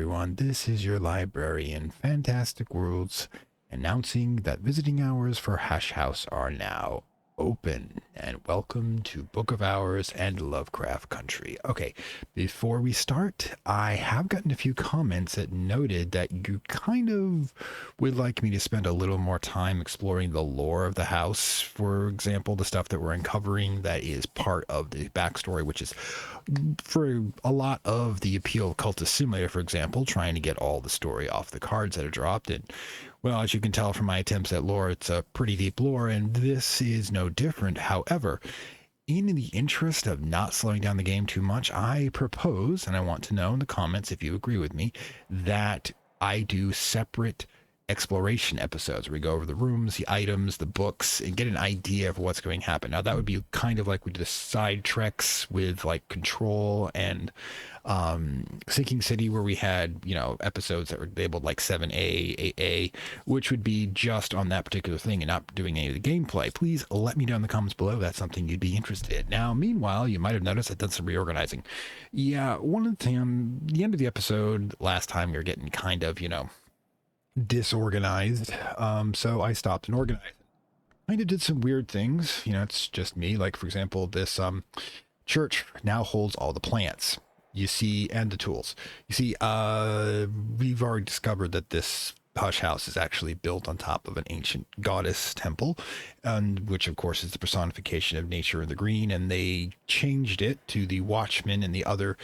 everyone. This is your Librarian, Fantastic Worlds, announcing that visiting hours for Hash House are now open. And welcome to Book of Hours and Lovecraft Country. Okay, before we start, I have gotten a few comments that noted that you kind of would like me to spend a little more time exploring the lore of the house. For example, the stuff that we're uncovering that is part of the backstory, which is for a lot of the appeal of Cultist Simulator, for example, trying to get all the story off the cards that are dropped. And well, as you can tell from my attempts at lore, it's a pretty deep lore, and this is no different. However, in the interest of not slowing down the game too much, I propose, and I want to know in the comments if you agree with me, that I do separate exploration episodes where we go over the rooms, the items, the books, and get an idea of what's going to happen. Now, that would be kind of like we did the side treks with like Control and Sinking City, where we had, you know, episodes that were labeled like 7A, 8A, which would be just on that particular thing and not doing any of the gameplay. Please let me know in the comments below if that's something you'd be interested in. Now, meanwhile, you might have noticed I've done some reorganizing. Yeah, one of the things, the end of the episode last time, we were getting kind of, you know, disorganized, so I stopped and organized. Kind of did some weird things, you know, it's just me. Like, for example, this church now holds all the plants, you see, and the tools. You see, we've already discovered that this Hush House is actually built on top of an ancient goddess temple, and which of course is the personification of nature in the green, and they changed it to the watchmen and the other,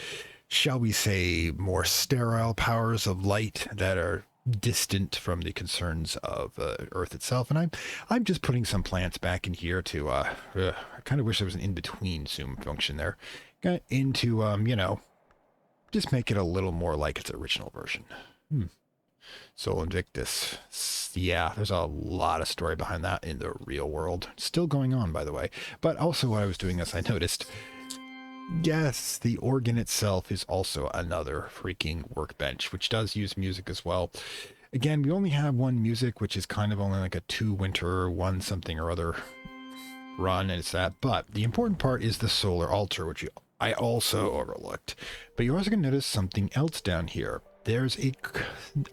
shall we say, more sterile powers of light that are distant from the concerns of Earth itself. And I'm just putting some plants back in here to I kind of wish there was an in-between zoom function there, into you know, just make it a little more like its original version. Sol Invictus. Yeah, there's a lot of story behind that in the real world, still going on, by the way. But also, what I was doing is I noticed, yes, the organ itself is also another freaking workbench, which does use music as well. Again, we only have one music, which is kind of only like a 2 winter, 1 something or other run, and it's that. But the important part is the solar altar, which I also overlooked. But you're also going to notice something else down here. There's a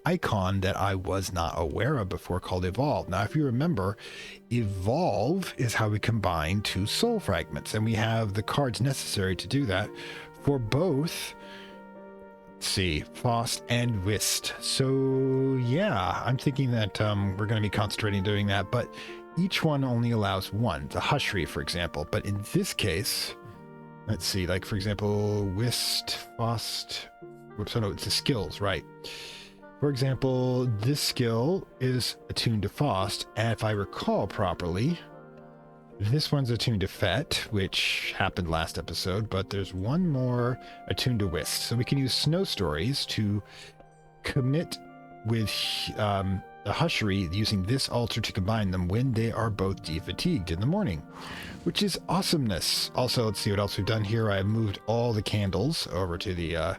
icon that I was not aware of before called Evolve. Now, if you remember, Evolve is how we combine 2 soul fragments, and we have the cards necessary to do that for both, let's see, Faust and Whist. So yeah, I'm thinking that we're going to be concentrating doing that, but each one only allows 1, the Hushri, for example. But in this case, let's see, like, for example, Whist, Faust, so no, it's the skills, right? For example, this skill is attuned to Faust, and if I recall properly, this one's attuned to Fet, which happened last episode, but there's one more attuned to Whist. So we can use Snow Stories to commit with the Hushri, using this altar to combine them when they are both de-fatigued in the morning, which is awesomeness. Also, let's see what else we've done here. I moved all the candles over to the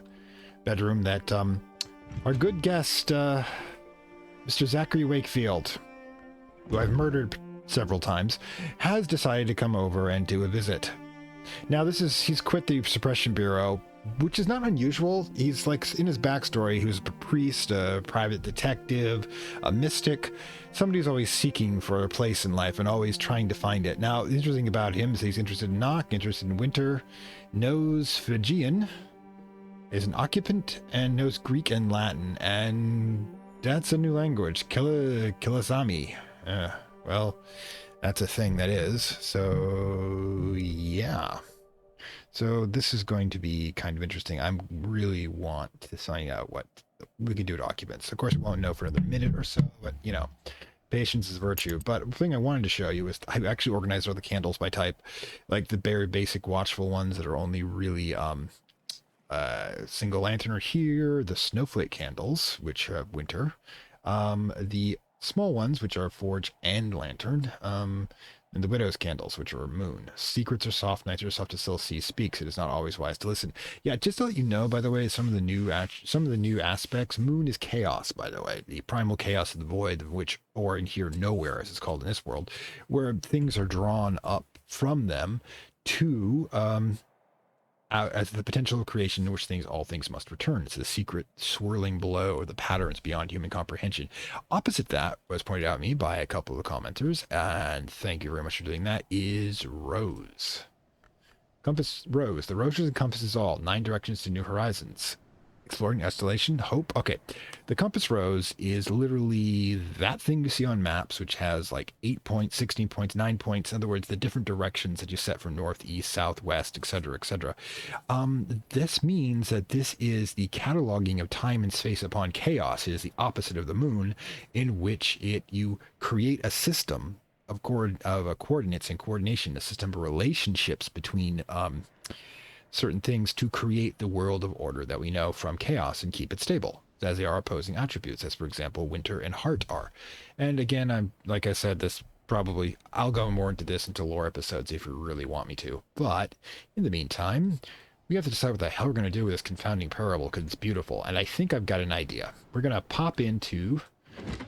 bedroom that our good guest, Mr. Zachary Wakefield, who I've murdered several times, has decided to come over and do a visit. Now, he's quit the Suppression Bureau, which is not unusual. He's like, in his backstory, he was a priest, a private detective, a mystic, somebody who's always seeking for a place in life and always trying to find it. Now, the interesting about him is he's interested in Nock, interested in Winter, knows Fijian, is an occupant, and knows Greek and Latin, and that's a new language, Kilasami. Well, that's a thing that is. So yeah, so this is going to be kind of interesting. I really want to find out what we can do to occupants. Of course, we won't know for another minute or so, but you know, patience is virtue. But the thing I wanted to show you is I actually organized all the candles by type, like the very basic watchful ones that are only really single lantern are here, the snowflake candles, which have winter, the small ones, which are forge and lantern, and the widow's candles, which are moon. Secrets are soft, nights are soft to still see, speaks, it is not always wise to listen. Yeah, just to let you know, by the way, some of the new aspects. Moon is chaos, by the way, the primal chaos of the void, which, or in here, nowhere, as it's called in this world, where things are drawn up from them to as the potential creation in which all things must return. It's the secret swirling below, the patterns beyond human comprehension. Opposite that, was pointed out to me by a couple of the commenters, and thank you very much for doing that, is Rose. Compass Rose. The rose encompasses all. 9 directions to new horizons. Exploring Escalation, Hope. Okay, the compass rose is literally that thing you see on maps, which has like 8 points, 16 points, 9 points. In other words, the different directions that you set from north, east, south, west, etc., etc. This means that this is the cataloging of time and space upon chaos. It is the opposite of the moon, in which you create a system of coordinates and coordination, a system of relationships between certain things to create the world of order that we know from chaos and keep it stable, as they are opposing attributes, as for example winter and heart are. And again, like I said, I'll go more into this into lore episodes if you really want me to, but in the meantime, we have to decide what the hell we're going to do with this confounding parable, because it's beautiful, and I think I've got an idea. We're going to pop into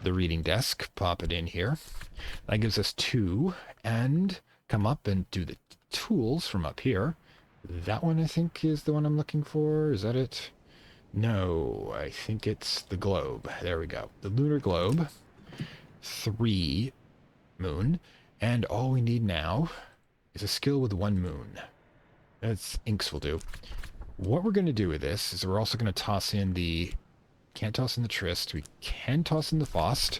the reading desk, pop it in here. That gives us 2, and come up and do the tools from up here. That one, I think, is the one I'm looking for. Is that it? No, I think it's the globe. There we go. The lunar globe. 3 moon. And all we need now is a skill with 1 moon. That's inks will do. What we're going to do with this is we're also going to toss in can't toss in the Trist. We can toss in the Faust.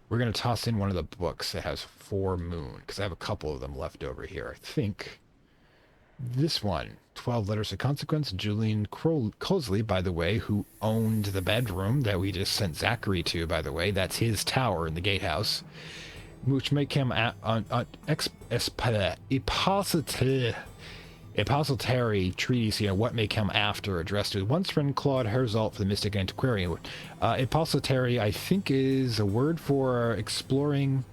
We're going to toss in one of the books that has 4 moon, because I have a couple of them left over here. I think this one, 12 Letters of Consequence, Julian Cosley, by the way, who owned the bedroom that we just sent Zachary to, by the way. That's his tower in the gatehouse, which make him apostolatory treatise, what may come after, addressed to once friend Claude Herzalt for the Mystic Antiquarian. Apostolatory, I think, is a word for exploring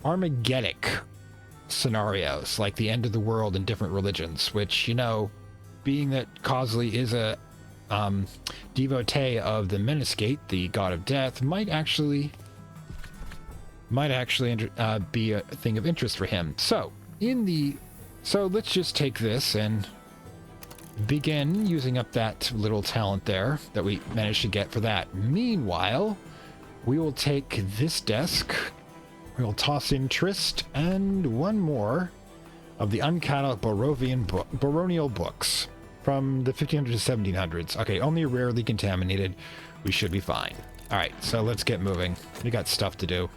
Armageddonic scenarios, like the end of the world in different religions, which, being that Cosley is a devotee of the Meniscate, the god of death, might actually be a thing of interest for him. So let's just take this and begin using up that little talent there that we managed to get for that. Meanwhile, we will take this desk. We'll toss in Trist and 1 more of the uncatalogued baronial books from the 1500s to 1700s. Okay, only rarely contaminated. We should be fine. All right, so let's get moving. We got stuff to do.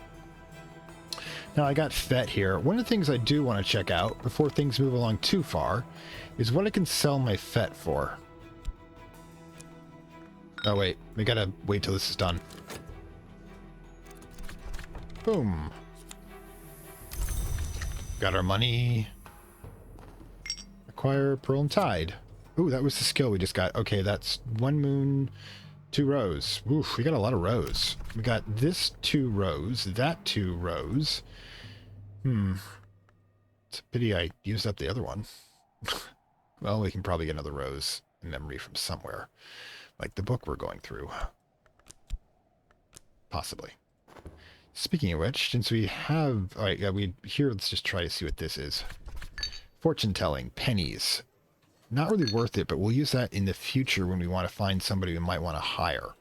Now, I got Fet here. One of the things I do want to check out before things move along too far is what I can sell my Fet for. Oh, wait. We gotta wait till this is done. Boom. Got our money. Acquire Pearl and Tide. Ooh, that was the skill we just got. Okay, that's 1 moon, 2 rows. Oof, we got a lot of rows. We got this 2 rows, that 2 rows. It's a pity I used up the other one. Well, we can probably get another rose in memory from somewhere. Like the book we're going through. Possibly. Speaking of which, since we have... Alright, yeah, let's just try to see what this is. Fortune telling, pennies. Not really worth it, but we'll use that in the future when we want to find somebody we might want to hire.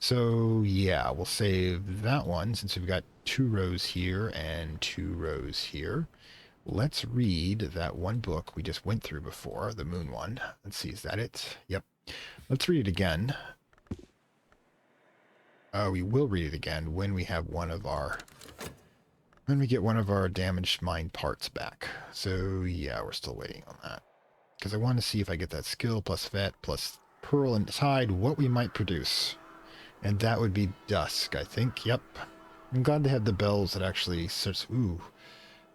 So, yeah, we'll save that one since we've got 2 rows here and 2 rows here. Let's read that one book we just went through before, the moon one. Let's see, is that it? Yep. Let's read it again. We will read it again when we have when we get one of our damaged mind parts back. So, yeah, we're still waiting on that. Because I want to see if I get that skill plus Vet plus Pearl and Tide, what we might produce. And that would be Dusk, I think. Yep. I'm glad they have the bells that actually starts... Ooh.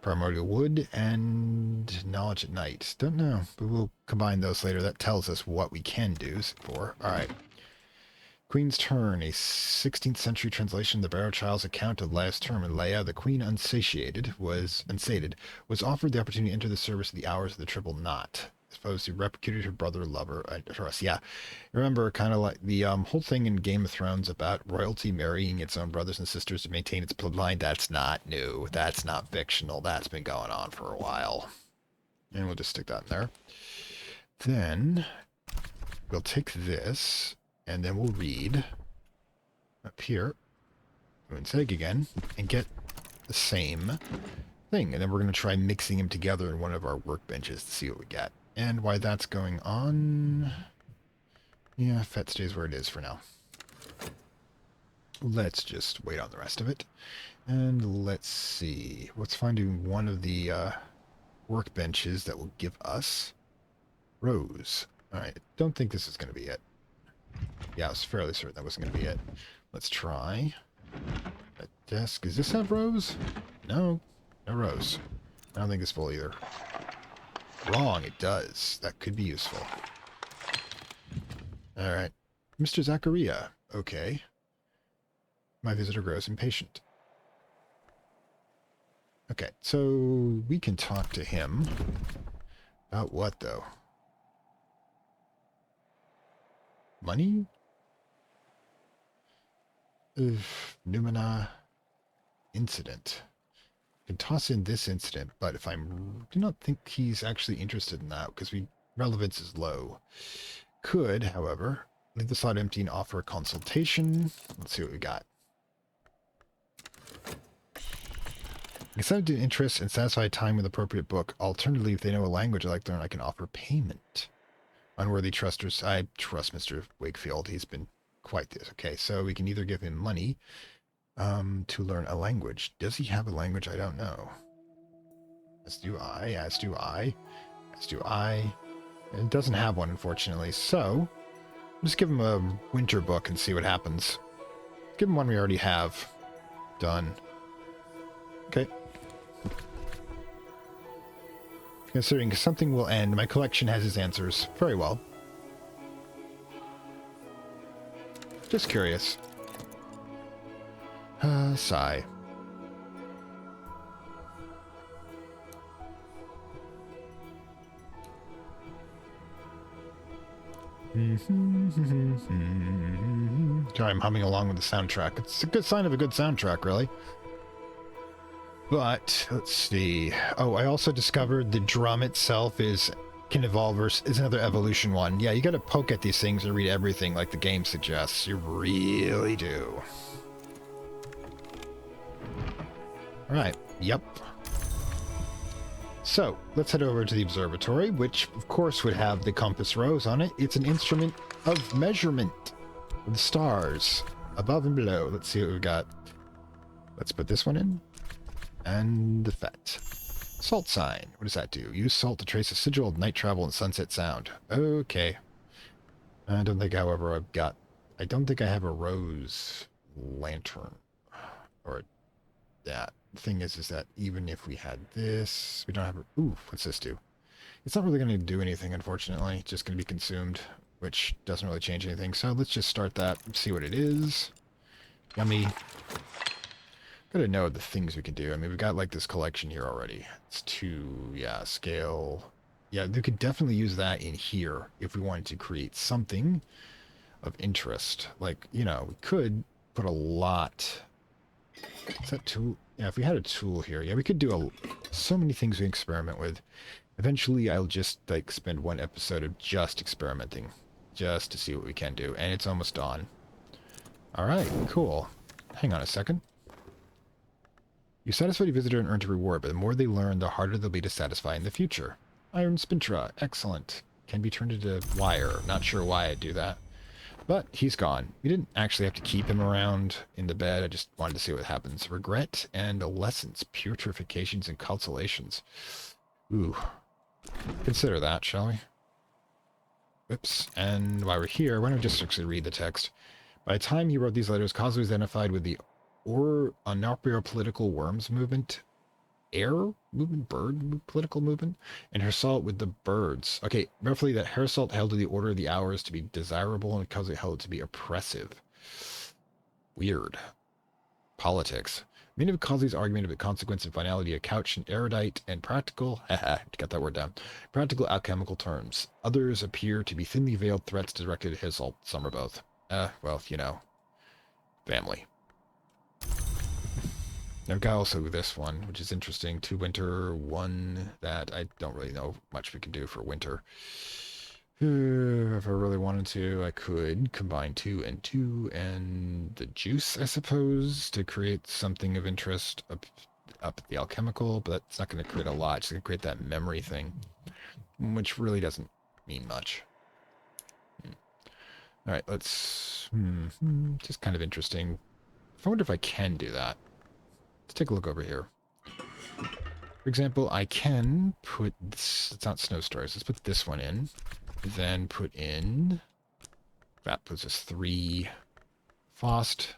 Primordial Wood and Knowledge at Night. Don't know, but we'll combine those later. That tells us what we can do for. Alright. Queen's Turn, a 16th century translation of the Barrow Child's account of Leia's term in Leia, the Queen unsated, was offered the opportunity to enter the service of the Hours of the Triple Knot. Supposed to repudiated her brother, lover, trust. Yeah, remember, kind of like the whole thing in Game of Thrones about royalty marrying its own brothers and sisters to maintain its bloodline. That's not new. That's not fictional. That's been going on for a while. And we'll just stick that in there. Then we'll take this, and then we'll read up here, Moon's Egg again, and get the same thing. And then we're going to try mixing them together in one of our workbenches to see what we get. And while that's going on, yeah, Fet stays where it is for now. Let's just wait on the rest of it. And let's see. Let's find one of the workbenches that will give us rows. Alright, don't think this is going to be it. Yeah, I was fairly certain that wasn't going to be it. Let's try. That desk. Does this have rows? No. No rows. I don't think it's full either. Wrong, it does. That could be useful. Alright. Mr. Zachariah. Okay. My visitor grows impatient. Okay, so we can talk to him. About what, though? Money? Numina incident. I can toss in this incident, but if do not think he's actually interested in that because relevance is low. Could, however, leave the slot empty and offer a consultation. Let's see what we got. Excited to interest and satisfy time with appropriate book. Alternatively, if they know a language I like to learn, I can offer payment. Unworthy trusters. I trust Mr. Wakefield. He's been quite this. Okay, so we can either give him money to learn a language. Does he have a language? I don't know. As do I. As do I. As do I. It doesn't have one, unfortunately. So, just give him a winter book and see what happens. Give him one we already have. Done. Okay. Considering something will end, my collection has its answers. Very well. Just curious. Sigh. Sorry, I'm humming along with the soundtrack. It's a good sign of a good soundtrack, really. But, let's see. Oh, I also discovered the drum itself can evolve, is another evolution one. Yeah, you gotta poke at these things and read everything like the game suggests. You really do. Alright, yep. So, let's head over to the observatory, which, of course, would have the compass rose on it. It's an instrument of measurement of the stars above and below. Let's see what we've got. Let's put this one in. And the Fet. Salt sign. What does that do? Use salt to trace a sigil of night travel and sunset sound. Okay. I don't think, however, I don't think I have a rose lantern. Or that. The thing is that even if we had this, we don't have a... Ooh, what's this do? It's not really going to do anything, unfortunately. It's just going to be consumed, which doesn't really change anything. So let's just start that and see what it is. Yummy. Gotta know the things we can do. I mean, we've got like this collection here already. It's scale. Yeah, we could definitely use that in here if we wanted to create something of interest. Like, we could put a lot. Is that tool? Yeah, if we had a tool here, yeah, we could do so many things we experiment with. Eventually, I'll just like spend one episode of just experimenting, just to see what we can do. And it's almost on. All right, cool. Hang on a second. You satisfied a visitor and earned a reward, but the more they learn, the harder they'll be to satisfy in the future. Iron Spintra, excellent. Can be turned into wire. Not sure why I'd do that. But he's gone. We didn't actually have to keep him around in the bed. I just wanted to see what happens. Regret and lessons, purifications and consolations. Ooh. Consider that, shall we? Oops. And while we're here, why don't we just actually read the text? By the time he wrote these letters, Cosmo was identified with the Anarpio political worms movement, political movement, and Hersalt with the birds. Okay, roughly that Hersalt held to the order of the hours to be desirable and Cosmo held it to be oppressive. Weird. Politics. Many of Cosmo's argument about consequence and finality are couched in erudite and practical, got that word down, practical alchemical terms. Others appear to be thinly veiled threats directed at Hersalt. Some are both. Well, family. I've got also this one, which is interesting. 2 winter, 1 that I don't really know much we can do for winter. If I really wanted to, I could combine 2 and 2 and the juice, I suppose, to create something of interest up the alchemical, but that's not going to create a lot. It's going to create that memory thing, which really doesn't mean much. All right, let's... just kind of interesting. I wonder if I can do that. Let's take a look over here. For example, I can put this... It's not snow stars. Let's put this one in. Then put in... That puts us 3 Fost.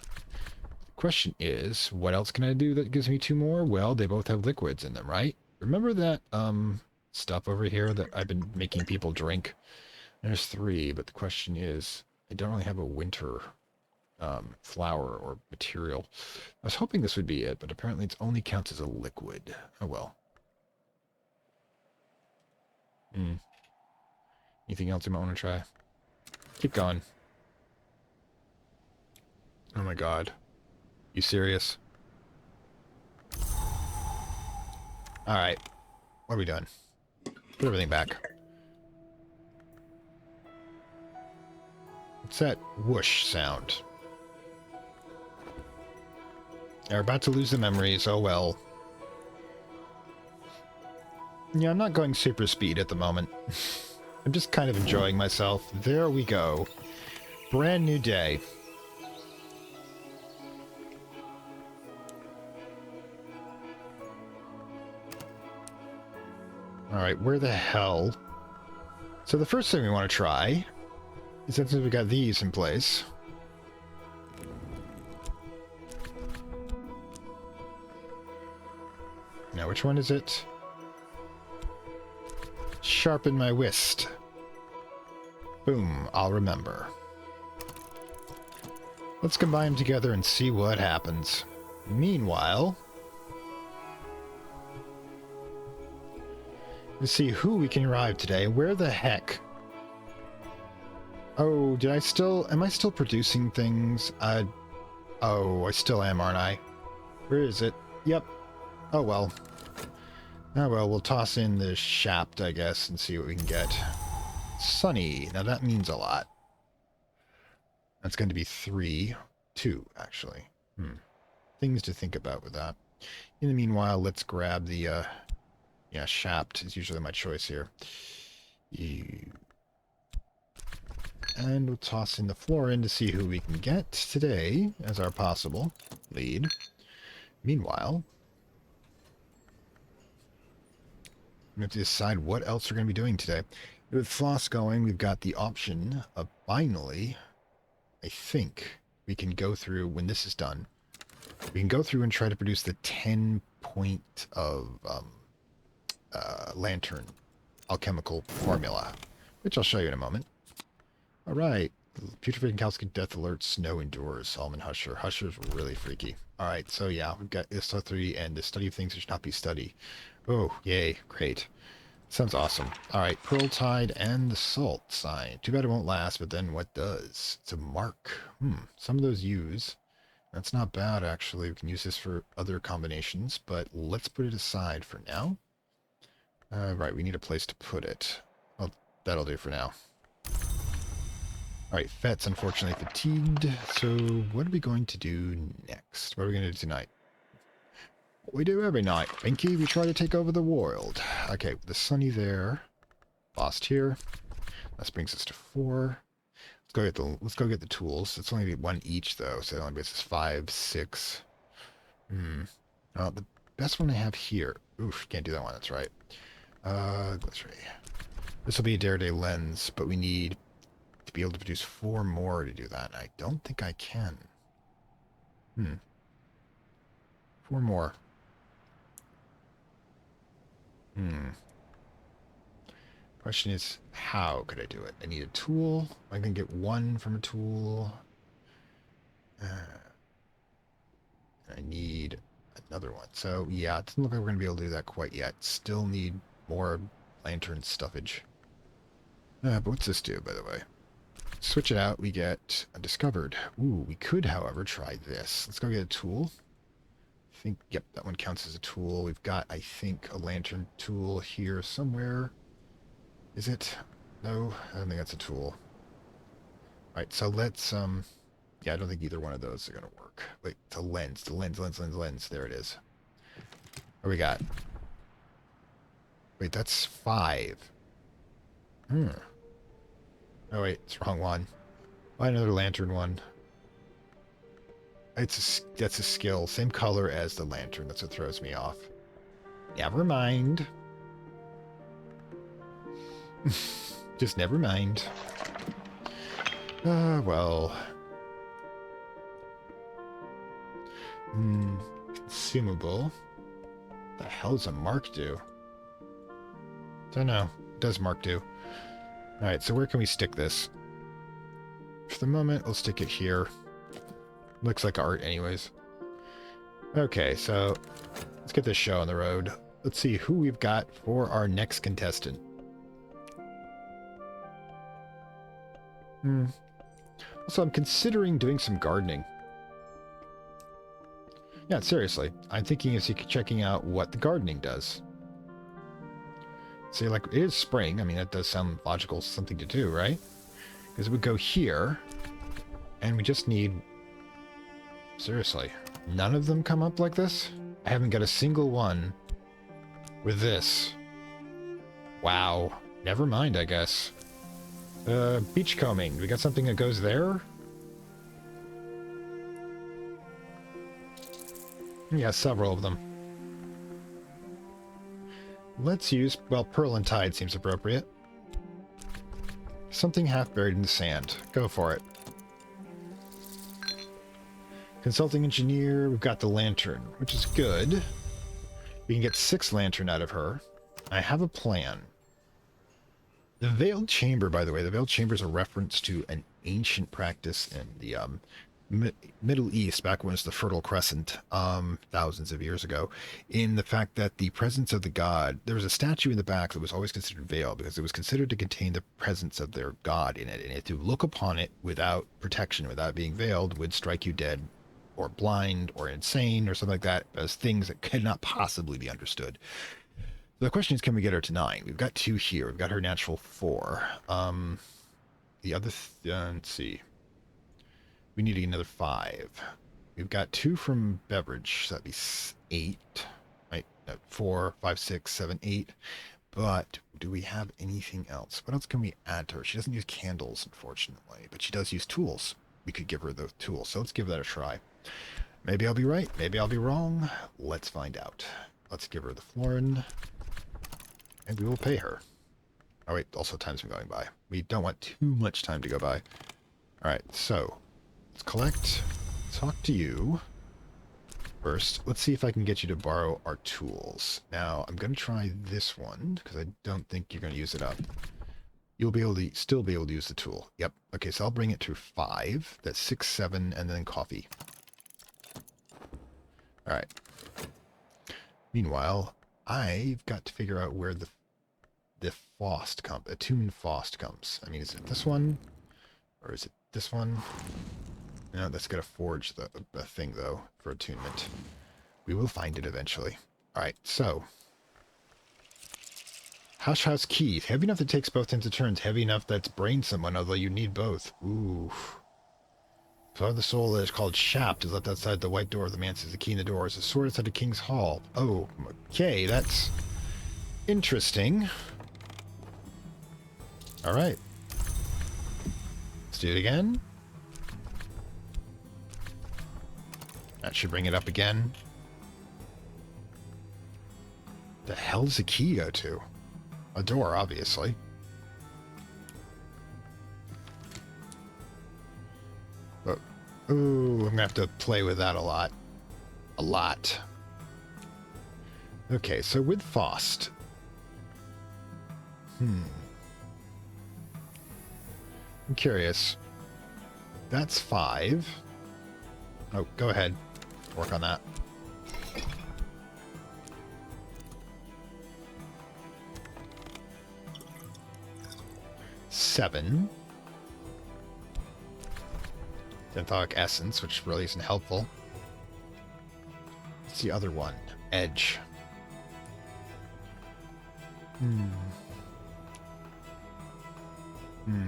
The question is, what else can I do that gives me 2 more? Well, they both have liquids in them, right? Remember that stuff over here that I've been making people drink? There's 3, but the question is, I don't really have a winter flower or material. I was hoping this would be it, but apparently it only counts as a liquid. Oh well. Anything else you might want to try? Keep going. Oh my god. You serious? Alright. What are we doing? Put everything back. What's that whoosh sound? They're about to lose the memories. Oh well. Yeah, I'm not going super speed at the moment. I'm just kind of enjoying myself. There we go. Brand new day. Alright, where the hell? So the first thing we want to try is that since we got these in place. Now, which one is it? Sharpen my wrist. Boom, I'll remember. Let's combine them together and see what happens. Meanwhile, let's see who we can arrive today. Where the heck? Oh, am I still producing things? Oh, I still am, aren't I? Where is it? Yep. Oh well. Oh well, we'll toss in the shaft, I guess, and see what we can get. Sunny. Now that means a lot. That's going to be 3. 2, actually. Things to think about with that. In the meanwhile, let's grab the, yeah, shaft is usually my choice here. And we'll toss in the fluorine to see who we can get today as our possible lead. Meanwhile, we have to decide what else we're going to be doing today. With floss going, we've got the option of finally, I think, we can go through, when this is done, we can go through and try to produce the 10 point of lantern alchemical formula, which I'll show you in a moment. All right. Putrefaction, calcium, death alert, snow endures, Solomon Husher. Husher's really freaky. All right, so yeah, we've got ISO3 and the study of things that should not be studied. Oh, yay, great. Sounds awesome. All right, Pearl Tide and the Salt sign. Too bad it won't last, but then what does? It's a mark. Some of those use. That's not bad, actually. We can use this for other combinations, but let's put it aside for now. Right, we need a place to put it. Well, that'll do for now. Alright, Fet's unfortunately fatigued, so what are we going to do next? What are we going to do tonight? What we do every night, Pinky, we try to take over the world. Okay, the Sunny there. Lost here. That brings us to 4. Let's go get the tools. It's only 1 each though, so it only brings us 5, 6. Well, the best one I have here. Oof, can't do that one, that's right. That's right. This will be a Day lens, but we need to be able to produce 4 more to do that. I don't think I can. 4 more. Question is, how could I do it? I need a tool. I can get 1 from a tool. I need another one. So, yeah, it doesn't look like we're going to be able to do that quite yet. Still need more lantern stuffage. But what's this do, by the way? Switch it out, we get undiscovered. Ooh, we could, however, try this. Let's go get a tool. think, yep, that one counts as a tool. We've got, I think, a lantern tool here somewhere. Is it? No, I don't think that's a tool. All right, so let's, yeah, I don't think either one of those are going to work. Wait, it's a lens. The lens. There it is. What do we got? Wait, that's 5. Oh, wait, it's the wrong one. Buy another lantern one. That's a skill. Same color as the lantern. That's what throws me off. Never mind. Just never mind. Well. Consumable. What the hell does a mark do? Don't know. It does mark do. Alright, so where can we stick this? For the moment, we'll stick it here. Looks like art anyways. Okay, so let's get this show on the road. Let's see who we've got for our next contestant. Also, I'm considering doing some gardening. Yeah, seriously. I'm thinking of checking out what the gardening does. See, like, it is spring. I mean, that does sound logical, something to do, right? Because it would go here, and we just need... Seriously, none of them come up like this? I haven't got a single one with this. Wow. Never mind, I guess. Beachcombing. We got something that goes there? Yeah, several of them. Let's use... Well, Pearl and Tide seems appropriate. Something half buried in the sand. Go for it. Consulting engineer, we've got the lantern, which is good. We can get 6 lantern out of her. I have a plan. The Veiled Chamber, by the way, the Veiled Chamber is a reference to an ancient practice in the Middle East, back when it was the Fertile Crescent, thousands of years ago, in the fact that the presence of the god, there was a statue in the back that was always considered veiled because it was considered to contain the presence of their god in it, and if to look upon it without protection, without being veiled, would strike you dead or blind or insane or something like that, as things that could not possibly be understood. The question is, can we get her to 9? We've got 2 here. We've got her natural 4. The other, let's see. We need another 5. We've got 2 from beverage, so that'd be 8. Right? 4, 5, 6, 7, 8. But do we have anything else? What else can we add to her? She doesn't use candles, unfortunately, but she does use tools. We could give her those tools, so let's give that a try. Maybe I'll be right, maybe I'll be wrong. Let's find out. Let's give her the florin, and we will pay her. Oh wait, also time's been going by. We don't want too much time to go by. Alright, so let's collect, talk to you. First, let's see if I can get you to borrow our tools. Now, I'm going to try this one, because I don't think you're going to use it up. You'll be able to still be able to use the tool. Yep. Okay, so I'll bring it to 5. That's 6, 7, and then coffee. Alright. Meanwhile, I've got to figure out where the Faust comes, attuned Faust comes. I mean, is it this one? Or is it this one? No, that's got to forge the thing, though, for attunement. We will find it eventually. Alright, so... House key. Heavy enough that takes both into turns. Heavy enough that's brain someone, although you need both. Ooh. Part of the soul that is called Shapt is left outside the white door. The man says the key in the door is a sword outside of King's Hall. Oh, okay, that's interesting. Alright. Let's do it again. That should bring it up again. The hell does the key go to? A door, obviously. But, ooh, I'm gonna have to play with that a lot. A lot. Okay, so with Faust. I'm curious. That's 5. Oh, go ahead. Work on that. Seven. Syntholic Essence, which really isn't helpful. What's the other one? Edge.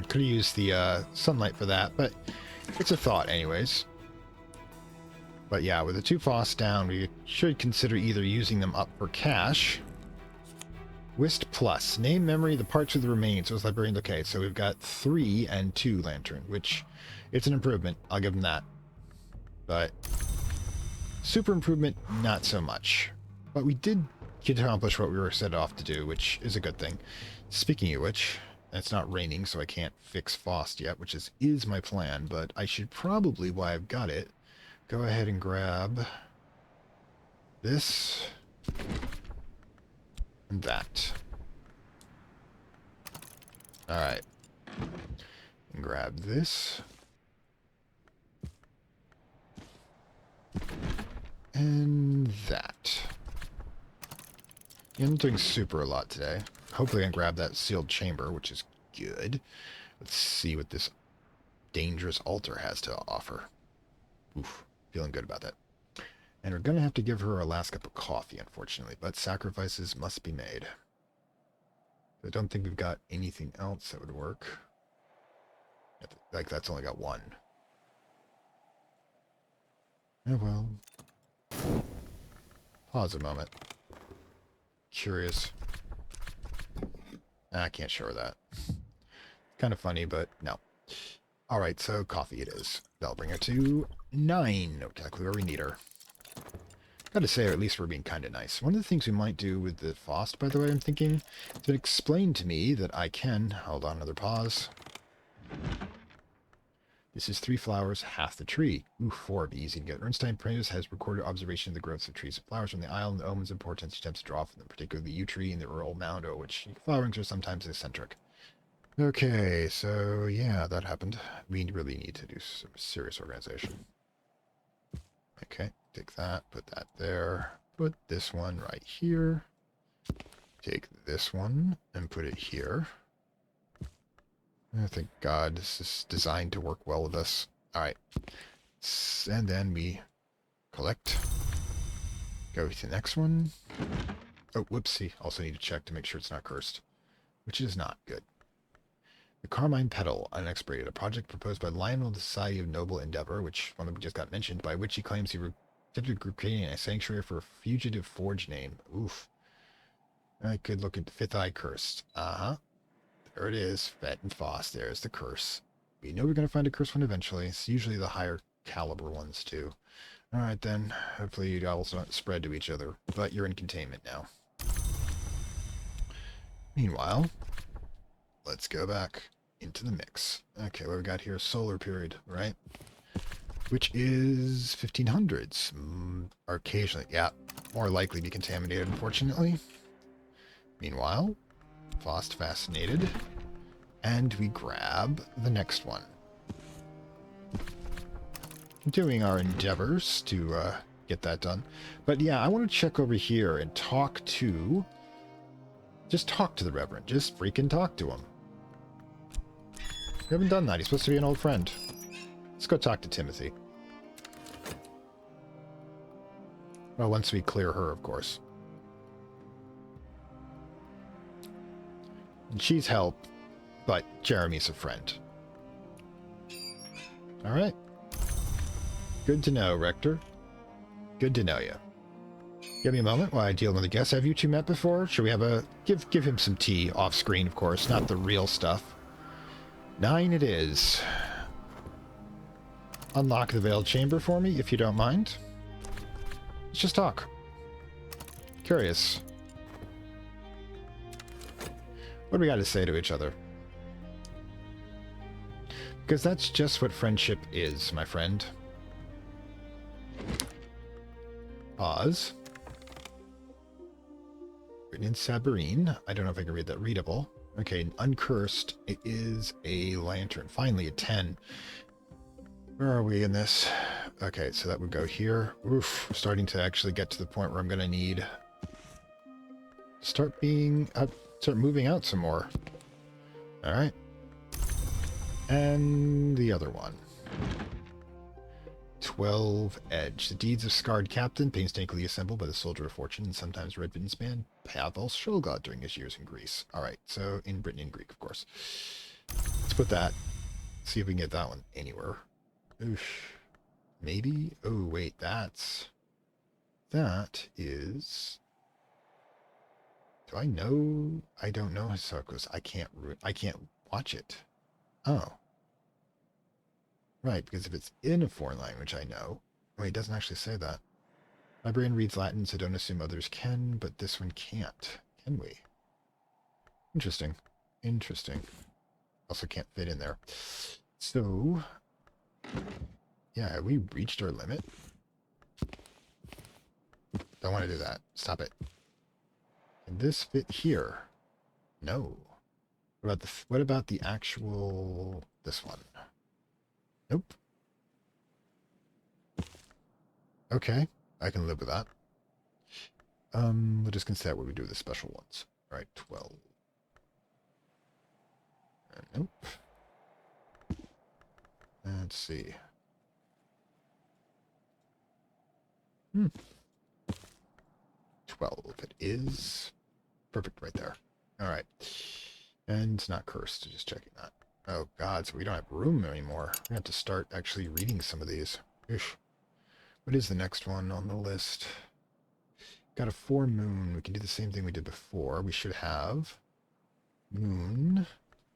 Could have used the sunlight for that, but it's a thought anyways. But yeah, with the 2 FOSS down, we should consider either using them up for cash. Whist plus. Name memory the parts of the remains. So it's Librarian. Okay, so we've got 3 and 2 lantern, which it's an improvement. I'll give them that. But super improvement, not so much. But we did accomplish what we were set off to do, which is a good thing. Speaking of which, it's not raining, so I can't fix FOSS yet, which is my plan. But I should probably, while I've got it, go ahead and grab this and that. Alright. And grab this. And that. I'm doing super a lot today. Hopefully I can grab that sealed chamber, which is good. Let's see what this dangerous altar has to offer. Oof. Feeling good about that. And we're going to have to give her a last cup of coffee, unfortunately. But sacrifices must be made. I don't think we've got anything else that would work. Like, that's only got 1. Oh, well. Pause a moment. Curious. I can't show her that. Kind of funny, but no. Alright, so coffee it is. That'll bring her to 9. Exactly where we need her. Gotta say, or at least we're being kind of nice. One of the things we might do with the FOSS, by the way, I'm thinking, to explain to me that I can... Hold on, another pause. This is 3 flowers, half the tree. Ooh, 4 be easy to get. Ernstine Prentice has recorded observation of the growth of trees and flowers from the isle and the omens of importance attempts to draw from them, particularly the yew tree and the rural mound, which flowerings are sometimes eccentric. Okay, so yeah, that happened. We really need to do some serious organization. Okay, take that, put that there, put this one right here. Take this one and put it here. Oh, thank God, this is designed to work well with us. Alright. And then we collect. Go to the next one. Oh, whoopsie. Also need to check to make sure it's not cursed. Which is not good. The Carmine Petal, unexpirated. A project proposed by Lionel the Society of Noble Endeavor, which one that we just got mentioned, by which he claims he attempted group creating a sanctuary for a fugitive forge name. Oof. I could look at Fifth Eye Cursed. Uh-huh. There it is. Vet and FOSS. There's the curse. We know we're going to find a curse one eventually. It's usually the higher caliber ones, too. Alright, then. Hopefully you also don't spread to each other. But you're in containment now. Meanwhile, let's go back into the mix. Okay, what we got here? Solar period, right? Which is 1500s. Or occasionally, yeah. More likely to be contaminated, unfortunately. Meanwhile... FOSS fascinated, and we grab the next one. Doing our endeavors to get that done. But yeah, I want to check over here and talk to... Just talk to the Reverend. Just freaking talk to him. We haven't done that. He's supposed to be an old friend. Let's go talk to Timothy. Well, once we clear her, of course. And she's help, but Jeremy's a friend. Alright. Good to know, Rector. Good to know you. Give me a moment while I deal with the guests. Have you two met before? Should we have a... Give him some tea off screen, of course, not the real stuff. 9 it is. Unlock the veiled chamber for me, if you don't mind. Let's just talk. Curious. What do we got to say to each other? Because that's just what friendship is, my friend. Pause. Written in Sabarine. I don't know if I can read that. Readable. Okay, uncursed. It is a lantern. Finally, a 10. Where are we in this? Okay, so that would go here. Oof, I'm starting to actually get to the point where I'm going to need... Start moving out some more. Alright. And the other one. 12 edge. The deeds of scarred captain, painstakingly assembled by the soldier of fortune, and sometimes red-bitten span, Pavel Shulgod during his years in Greece. All right, so in Britain and Greek, of course. Let's put that. See if we can get that one anywhere. Oof. Maybe. Oh wait, that is. Do I know? I don't know Hisoko's. I can't watch it. Oh. Right, because if it's in a foreign language, I know. Wait, it doesn't actually say that. Librarian reads Latin, so don't assume others can, but this one can't. Can we? Interesting. Interesting. Also can't fit in there. So, yeah, have we reached our limit? Don't want to do that. Stop it. Can this fit here? No. What about the actual this one? Nope. Okay, I can live with that. We'll just consider what we do with the special ones. All right, 12. Nope. Let's see. 12. It is perfect right there. All right. And it's not cursed. Just checking that. Oh, God. So we don't have room anymore. We're going to have to start actually reading some of these. Oof. What is the next one on the list? Got a 4 moon. We can do the same thing we did before. We should have moon.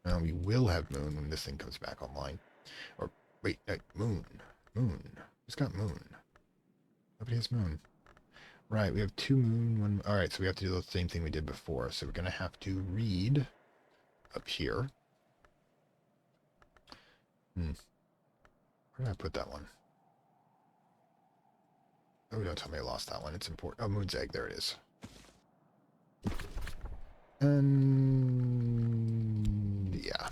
No, we will have moon when this thing comes back online. Or, wait, no, moon. Moon. Who's got moon? Nobody has moon. Right, we have 2 moon, 1... Alright, so we have to do the same thing we did before. So we're going to have to read up here. Where did I put that one? Oh, don't tell me I lost that one. It's important. Oh, Moon's Egg. There it is. And... yeah.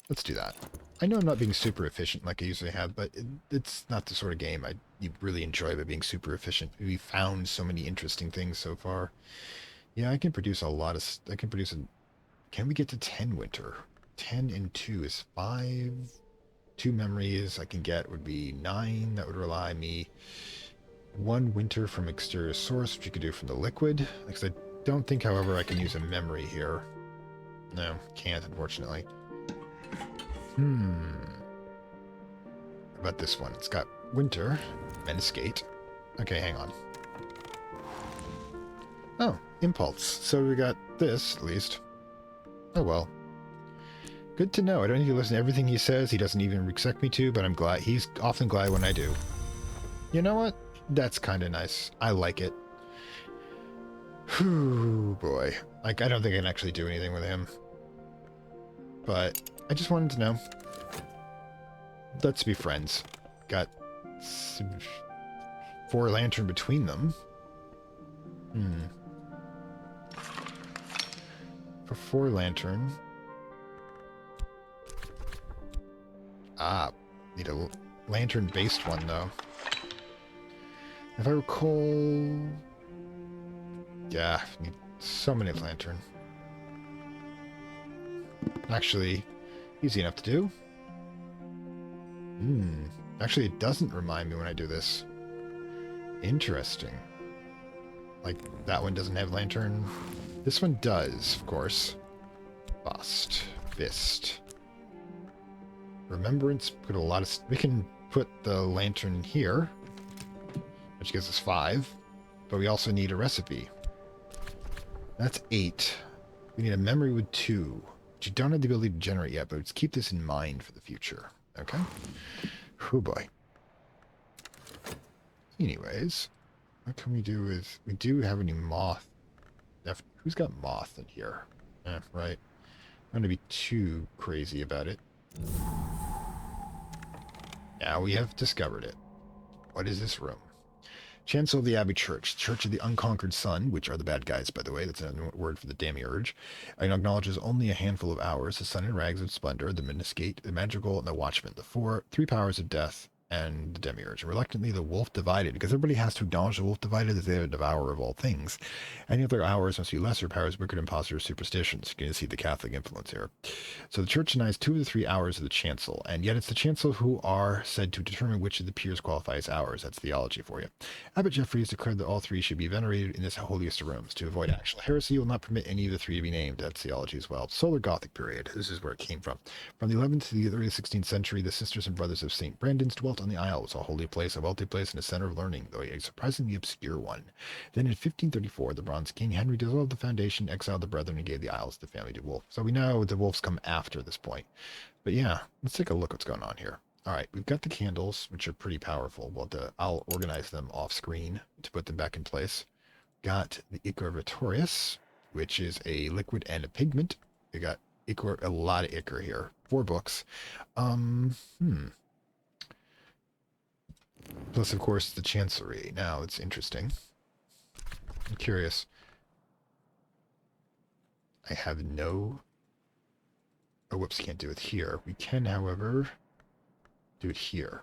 Let's do that. I know I'm not being super efficient like I usually have, but it's not the sort of game you really enjoy by being super efficient. We found so many interesting things so far. Yeah, I can produce a lot of... I can produce a... Can we get to 10 winter? 10 and 2 is 5. 2 memories I can get would be 9. That would rely me 1 winter from exterior source, which you could do from the liquid. Because I don't think, however, I can use a memory here. No, can't, unfortunately. How about this one? It's got winter, Meniscate. Okay, hang on. Oh, impulse. So we got this, at least. Oh well. Good to know. I don't need to listen to everything he says. He doesn't even expect me to, but I'm glad. He's often glad when I do. You know what? That's kind of nice. I like it. Whew, boy. Like, I don't think I can actually do anything with him. But I just wanted to know. Let's be friends. Got 4 lantern between them. For 4 lantern. Ah, need a lantern-based one, though. If I recall... yeah, need so many lantern. Actually, easy enough to do. Actually, it doesn't remind me when I do this. Interesting. Like, that one doesn't have lantern. This one does, of course. Bust. Fist. Remembrance. Put a lot of... we can put the lantern here, which gives us 5. But we also need a recipe. That's 8. We need a memory with 2. Which you don't have the ability to generate yet, but let's keep this in mind for the future. Okay? Oh boy. Anyways, what can we do with... we do have any moth. Who's got moth in here? Right. I'm going to be too crazy about it. Now we have discovered it. What is this room? Chancel of the Abbey Church, Church of the Unconquered Sun, which are the bad guys, by the way. That's another word for the demiurge. It acknowledges only a handful of hours. The sun in rags of splendor, the Miniscate, the magical, and the watchman. The 3 powers of death and the demiurge. Reluctantly, the wolf divided, because everybody has to acknowledge the wolf divided as the devourer of all things. Any other hours must be lesser powers, wicked imposters, superstitions. You can see the Catholic influence here. So the church denies 2 of the 3 hours of the chancel, and yet it's the chancel who are said to determine which of the peers qualify as hours. That's theology for you. Abbot Jeffrey has declared that all 3 should be venerated in this holiest of rooms. To avoid actual heresy, he will not permit any of the 3 to be named. That's theology as well. Solar Gothic period. This is where it came from. From the 11th to the early 16th century, the sisters and brothers of St. Brandon's dwelt on the Isle. It was a holy place, a wealthy place, and a center of learning, though a surprisingly obscure one. Then in 1534, the Bronze King Henry dissolved the foundation, exiled the brethren, and gave the Isles to the family de Wolf. So we know the wolves come after this point. But yeah, let's take a look what's going on here. All right, we've got the candles, which are pretty powerful. Well, I'll organize them off screen to put them back in place. Got the Ichor Vitorius, which is a liquid and a pigment. We got Ichor, a lot of Ichor here. 4 books. Plus, of course, the Chancery. Now, it's interesting. I'm curious. I have no... Oh, whoops, can't do it here. We can, however, do it here.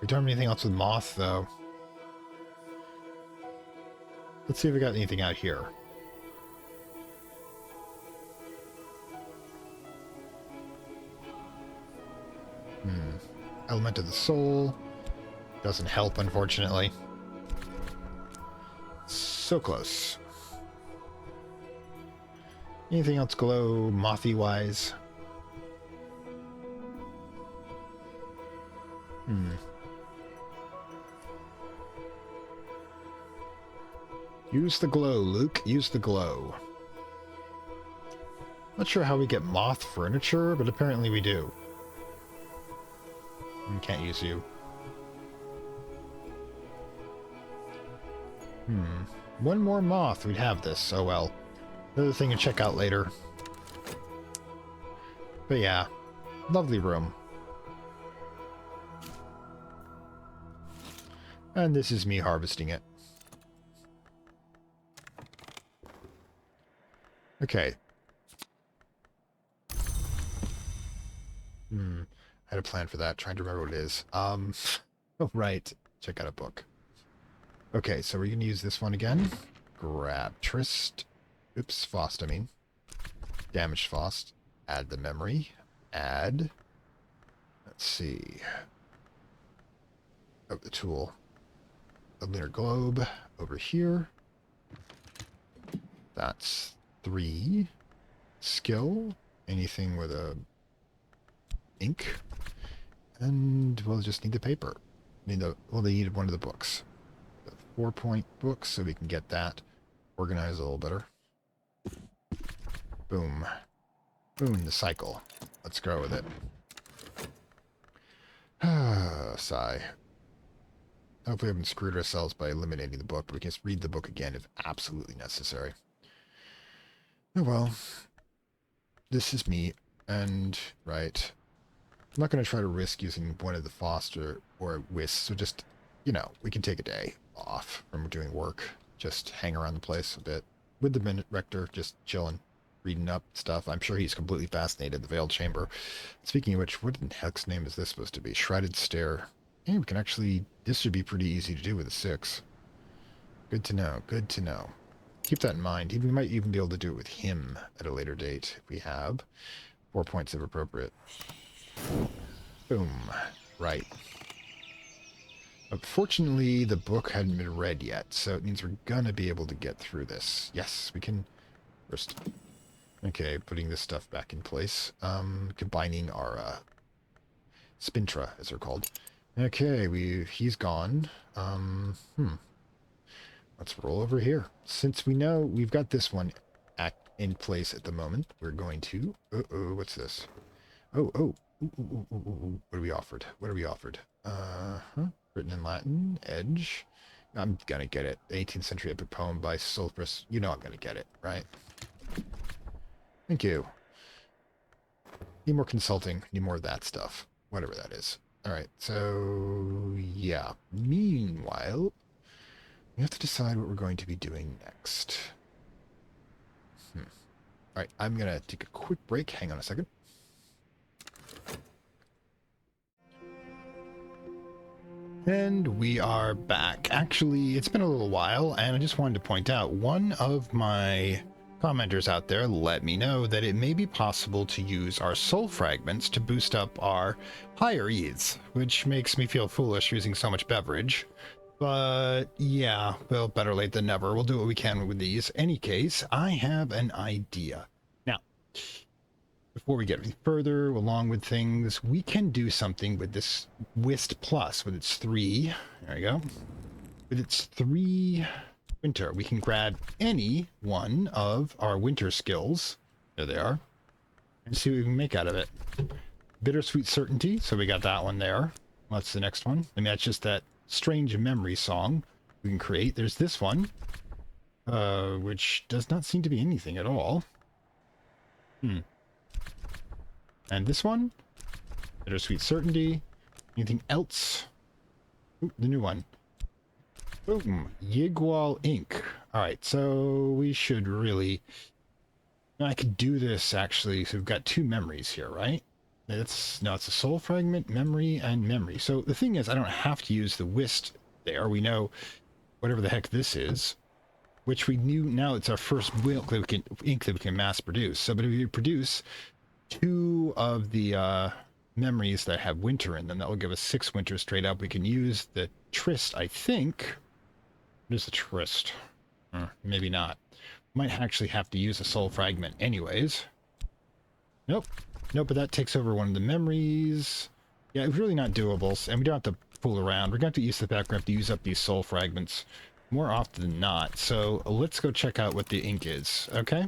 We don't have anything else with moth, though. Let's see if we got anything out here. Element of the soul. Doesn't help, unfortunately. So close. Anything else glow mothy-wise? Use the glow, Luke. Use the glow. Not sure how we get moth furniture, but apparently we do. Can't use you. One more moth, we'd have this. Oh well. Another thing to check out later. But yeah, lovely room. And this is me harvesting it. Okay. I had a plan for that, trying to remember what it is. Oh, right. Check out a book. Okay, so we're going to use this one again. Grab Trist. Oops, Fost, I mean. Damaged Fost. Add the memory. Add. Let's see. Oh, the tool. A lunar globe over here. That's 3. Skill. Anything with a ink. And we'll just need the paper. They needed one of the books. The 4-point books, so we can get that organized a little better. Boom. Boom, the cycle. Let's go with it. Sigh. Hopefully we haven't screwed ourselves by eliminating the book, but we can just read the book again if absolutely necessary. Oh well. This is me, and, right. I'm not going to try to risk using one of the Foster or Whist, so just, you know, we can take a day off from doing work. Just hang around the place a bit. With the Minute Rector, just chilling, reading up stuff. I'm sure he's completely fascinated, the Veiled Chamber. Speaking of which, what in the heck's name is this supposed to be? Shrouded Stair. And we can actually, this should be pretty easy to do with a 6. Good to know, good to know. Keep that in mind. We might even be able to do it with him at a later date if we have 4 points if appropriate. Boom. Right. Unfortunately, the book hadn't been read yet, so it means we're gonna be able to get through this. Yes, we can first. Okay, putting this stuff back in place. Combining our Spintra, as they're called. Okay, he's gone. Let's roll over here. Since we know we've got this one in place at the moment, we're going to. What's this? Oh. Ooh. What are we offered? What are we offered? Written in Latin. Edge. I'm gonna get it. 18th century epic poem by Sol Invictus. You know I'm gonna get it, right? Thank you. Need more consulting. Need more of that stuff. Whatever that is. All right, so yeah. Meanwhile, we have to decide what we're going to be doing next. All right, I'm going to take a quick break. Hang on a second. And we are back. Actually, it's been a little while, and I just wanted to point out, one of my commenters out there let me know that it may be possible to use our soul fragments to boost up our higher E's, which makes me feel foolish using so much beverage. But yeah, well, better late than never. We'll do what we can with these. Any case, I have an idea. Now, before we get any further along with things, we can do something with this Wist Plus, with its 3. There we go. With its 3 winter, we can grab any one of our winter skills. There they are. And see what we can make out of it. Bittersweet Certainty, so we got that one there. What's the next one? I mean, that's just that strange memory song we can create. There's this one, which does not seem to be anything at all. And this one, Bittersweet Certainty. Anything else? Ooh, the new one. Boom, Yigual Ink. All right, so we should really. I could do this actually. So we've got 2 memories here, right? It's a soul fragment, memory, and memory. So the thing is, I don't have to use the Wist there. We know whatever the heck this is, which we knew. Now it's our first ink that we can mass produce. So, but if we produce 2 of the memories that have winter in them, that will give us 6 winter straight up. We can use the Tryst, I think. What is the Tryst? Maybe not. Might actually have to use a soul fragment anyways. Nope, but that takes over one of the memories. Yeah, it's really not doable, and we don't have to fool around. We're going to have to use the fact we have to use up these soul fragments more often than not. So let's go check out what the ink is, okay?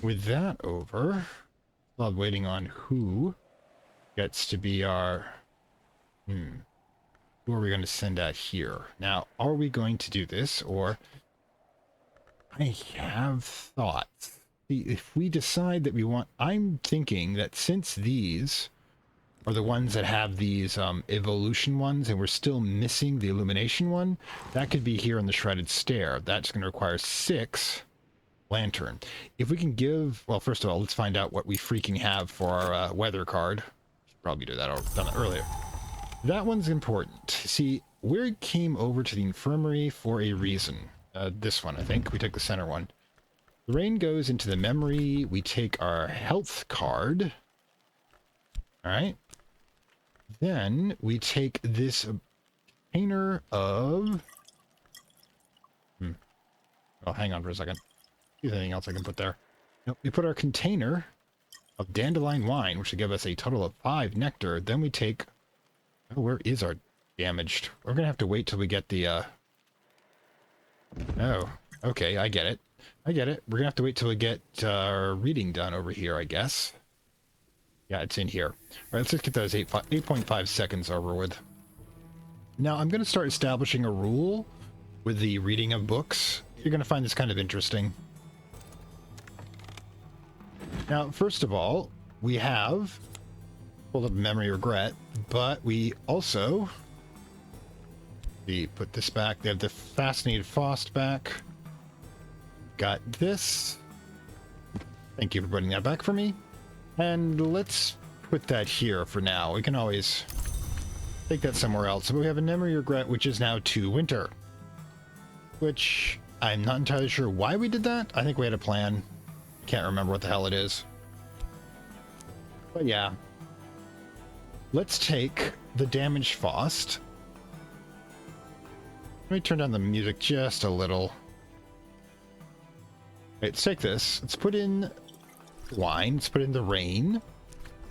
With that over, while waiting on who gets to be our... Who are we going to send out here? Now, are we going to do this, or... I have thoughts. If we decide that we want... I'm thinking that since these are the ones that have these evolution ones, and we're still missing the illumination one, that could be here in the Shredded Stair. That's going to require 6 lantern. If we can give... Well, first of all, let's find out what we freaking have for our weather card. Should probably do that. I've done it earlier. That one's important. See, we came over to the infirmary for a reason. This one, I think. We took the center one. The rain goes into the memory. We take our health card. Alright. Then we take this container of... Oh, hang on for a second. Is there anything else I can put there? Nope. We put our container of dandelion wine, which will give us a total of 5 nectar. Then we take... Oh, where is our damaged? We're going to have to wait till we get the... Oh, okay, I get it. We're going to have to wait till we get our reading done over here, I guess. Yeah, it's in here. All right, let's just get those 8.5 seconds over with. Now, I'm going to start establishing a rule with the reading of books. You're going to find this kind of interesting. Now, first of all, we have pulled up Memory Regret, but we also... We put this back. They have the Fascinated Faust back. Got this. Thank you for putting that back for me. And let's put that here for now. We can always take that somewhere else. But we have a Memory Regret, which is now 2 winter. Which I'm not entirely sure why we did that. I think we had a plan. Can't remember what the hell it is. But yeah. Let's take the Damaged Faust. Let me turn down the music just a little. Right, let's take this. Let's put in wine. Let's put in the rain.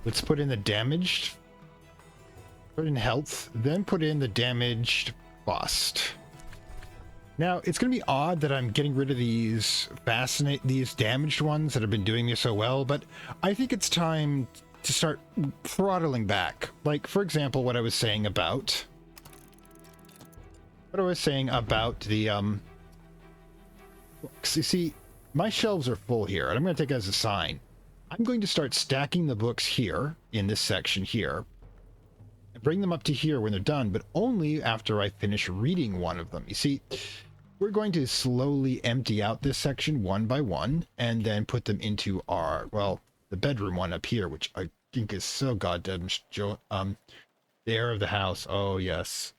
Let's put in the damaged. Put in health. Then put in the damaged bust. Now, it's going to be odd that I'm getting rid of these damaged ones that have been doing me so well, but I think it's time to start throttling back. Like, for example, what I was saying about... the, see, my shelves are full here, and I'm going to take it as a sign. I'm going to start stacking the books here, in this section here. bring them up to here when they're done, but only after I finish reading one of them. You see, we're going to slowly empty out this section one by one and then put them into our, well, the bedroom one up here, which I think is so goddamn the heir of the house. Oh, yes.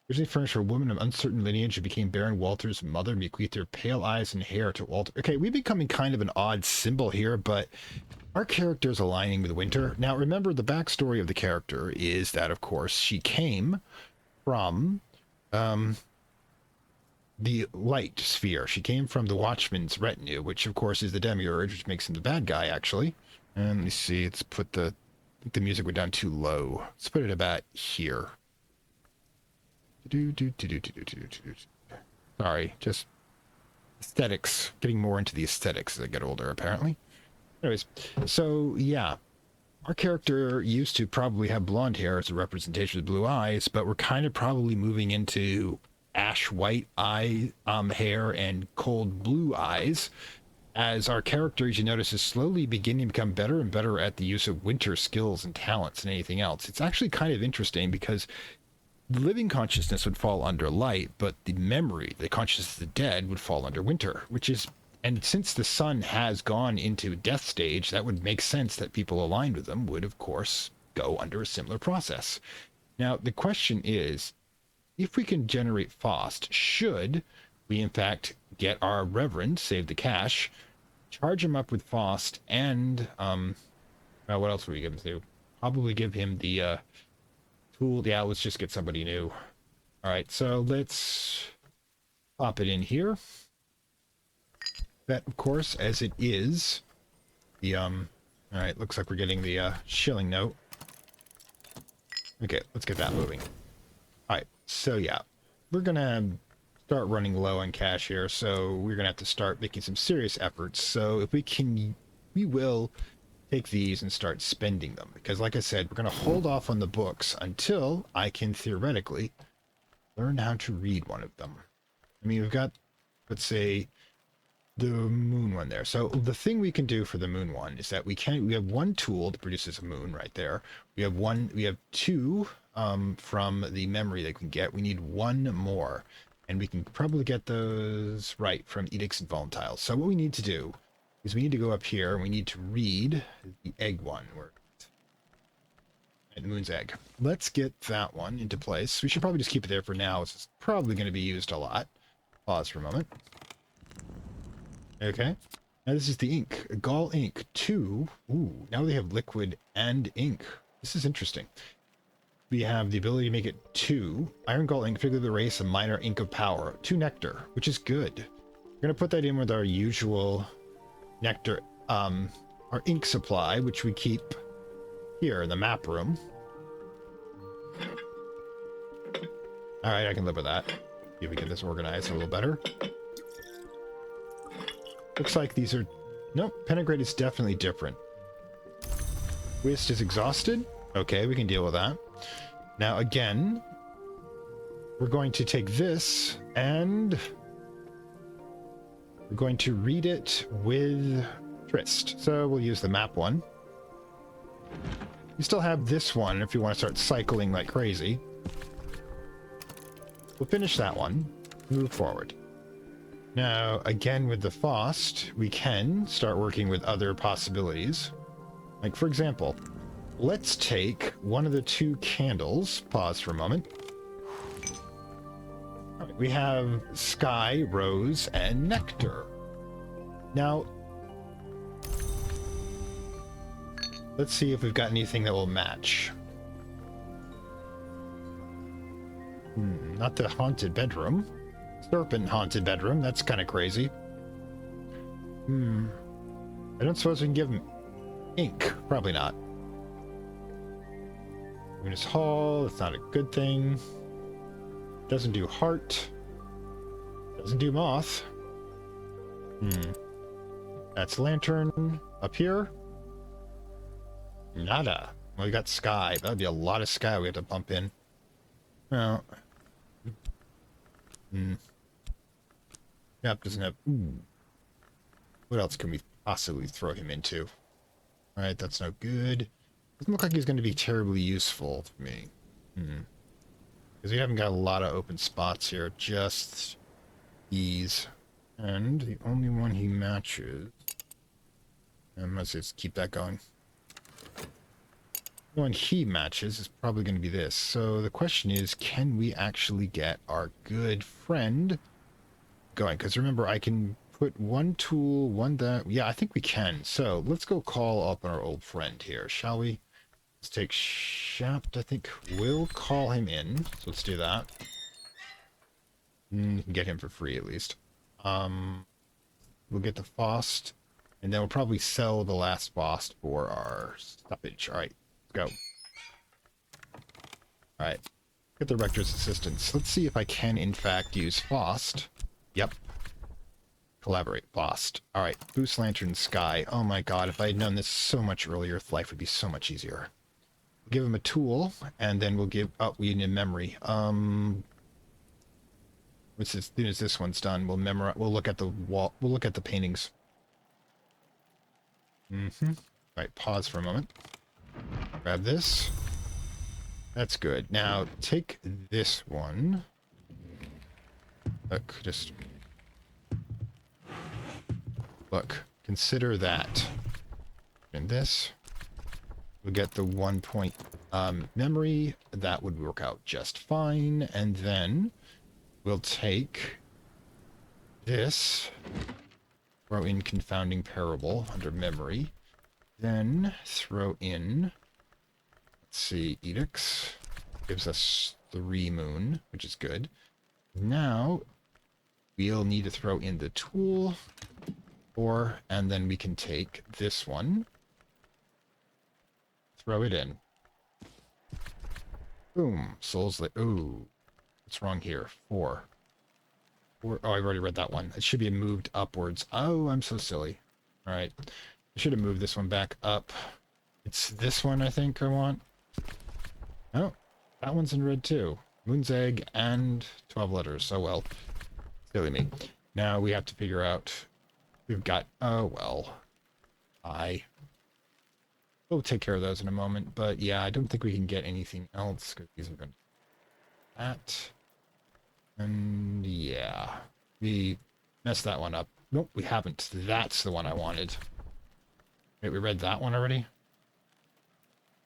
Originally furnished for a woman of uncertain lineage who became Baron Walter's mother and bequeathed her pale eyes and hair to Walter. Okay, we're becoming kind of an odd symbol here, but our character is aligning with Winter. Now, remember, the backstory of the character is that, of course, she came from the light sphere. She came from the Watchman's retinue, which, of course, is the Demiurge, which makes him the bad guy, actually. And let me see, let's put the... I think the music went down too low. Let's put it about here. Sorry, just aesthetics. Getting more into the aesthetics as I get older, apparently. Anyways, so yeah, our character used to probably have blonde hair as a representation of blue eyes, but we're kind of probably moving into ash white eye hair and cold blue eyes, as our character, as you notice, is slowly beginning to become better and better at the use of Winter skills and talents and anything else. It's actually kind of interesting because the living consciousness would fall under light, but the memory, the consciousness of the dead, would fall under Winter, which is, and since the sun has gone into death stage, that would make sense that people aligned with them would, of course, go under a similar process. Now, the question is, if we can generate Faust, should we, in fact, get our Reverend, save the cash, charge him up with Faust, and, well, what else would we give him to? Probably give him the, tool. Yeah, let's just get somebody new. All right, so let's pop it in here. That, of course, as it is, the, all right, looks like we're getting the, shilling note. Okay, let's get that moving. All right, so yeah, we're gonna start running low on cash here, so we're gonna have to start making some serious efforts. So if we can, we will take these and start spending them, because like I said, we're gonna hold off on the books until I can theoretically learn how to read one of them. I mean, we've got, let's say, the moon one there. So the thing we can do for the moon one is that we have one tool that produces a moon right there. We have two from the memory that we can get. We need one more, and we can probably get those right from edicts and volatiles. So what we need to do is we need to go up here and we need to read the egg one, or the moon's egg. Let's get that one into place. We should probably just keep it there for now. It's probably going to be used a lot. Pause for a moment. Okay. Now this is the ink. Gall ink 2. Ooh, now they have liquid and ink. This is interesting. We have the ability to make it 2. Iron gall ink, figuratively erase a minor ink of power. 2 nectar, which is good. We're going to put that in with our usual nectar, our ink supply, which we keep here in the map room. All right, I can live with that. See if we get this organized a little better. Looks like these are... Nope, pentagrade is definitely different. Whist is exhausted. Okay, we can deal with that. Now, again, we're going to take this and we're going to read it with Trist. So we'll use the map one. We still have this one if you want to start cycling like crazy. We'll finish that one, move forward. Now, again, with the Faust, we can start working with other possibilities. Like, for example, let's take one of the 2 candles. Pause for a moment. All right, we have Sky, Rose, and Nectar. Now, let's see if we've got anything that will match. Not the haunted bedroom. Serpent haunted bedroom. That's kind of crazy. I don't suppose we can give him ink. Probably not. Luminous Hall. That's not a good thing. Doesn't do heart. Doesn't do moth. That's lantern up here. Nada. Well, we got sky. That'd be a lot of sky we have to pump in. Well. Yep, doesn't have... Ooh. What else can we possibly throw him into? Alright, that's no good. Doesn't look like he's going to be terribly useful to me. Because we haven't got a lot of open spots here, just these. And the only one he matches... let's just keep that going. The one he matches is probably going to be this. So the question is, can we actually get our good friend going? Because remember, I can put one tool, one that... Yeah, I think we can. So let's go call up our old friend here, shall we? Let's take Shapt. I think we'll call him in. So let's do that. You can get him for free at least. We'll get the Faust, and then we'll probably sell the last Faust for our stoppage. All right, let's go. All right, get the Rector's assistance. Let's see if I can, in fact, use Faust. Yep. Collaborate, Faust. All right, boost Lantern Sky. Oh my god, if I had known this so much earlier, life would be so much easier. We'll give him a tool, and then we'll give... Oh, we need a memory. As soon as this one's done, we'll memorize. We'll look at the wall. We'll look at the paintings. Right, pause for a moment. Grab this. That's good. Now take this one. Look, just look. Consider that. And this. We'll get the 1 point memory. That would work out just fine. And then we'll take this, throw in Confounding Parable under memory, then throw in, let's see, Edicts, gives us 3 moon, which is good. Now, we'll need to throw in the tool, and then we can take this one, throw it in. Boom, ooh. What's wrong here? 4. Oh, I've already read that one. It should be moved upwards. Oh, I'm so silly. All right. I should have moved this one back up. It's this one I think I want. Oh, that one's in red too. Moon's Egg and 12 letters. Oh, well. Silly me. Now we have to figure out... We've got... Oh, well. We'll take care of those in a moment. But yeah, I don't think we can get anything else because these are going to... That... And yeah, we messed that one up. Nope, we haven't. That's the one I wanted. Wait, we read that one already?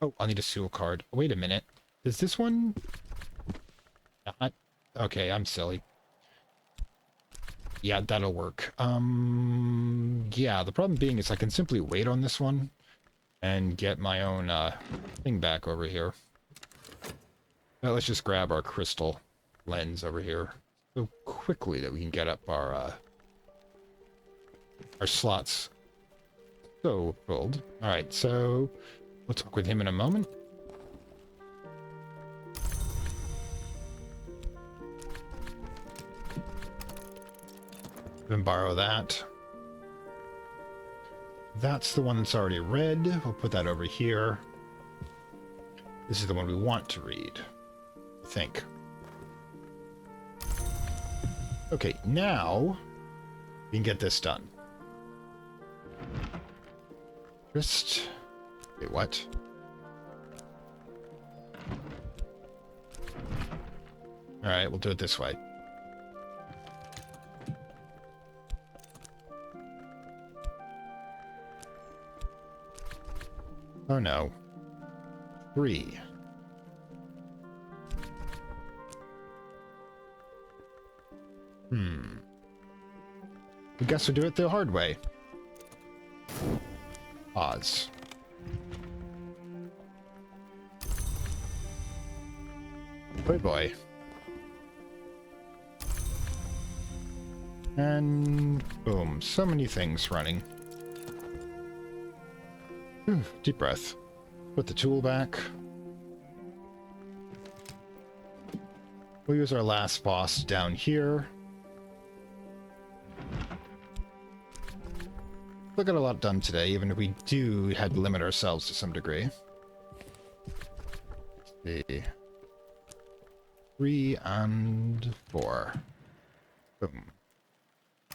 Oh, I'll need a Sewell card. Wait a minute. Is this one not? Okay, I'm silly. Yeah, that'll work. Yeah, the problem being is I can simply wait on this one and get my own thing back over here. Now let's just grab our crystal lens over here so quickly that we can get up our slots so filled. All right, so we'll talk with him in a moment. Then borrow that. That's the one that's already read. We'll put that over here. This is the one we want to read, I think. Okay, now we can get this done. Just... Wait, what? Alright, we'll do it this way. Oh no. 3. I guess we'll do it the hard way. Pause. Good boy. And boom, so many things running. Deep breath. Put the tool back. We'll use our last boss down here. We got a lot done today, even if we had to limit ourselves to some degree. Let's see. 3 and 4. Boom.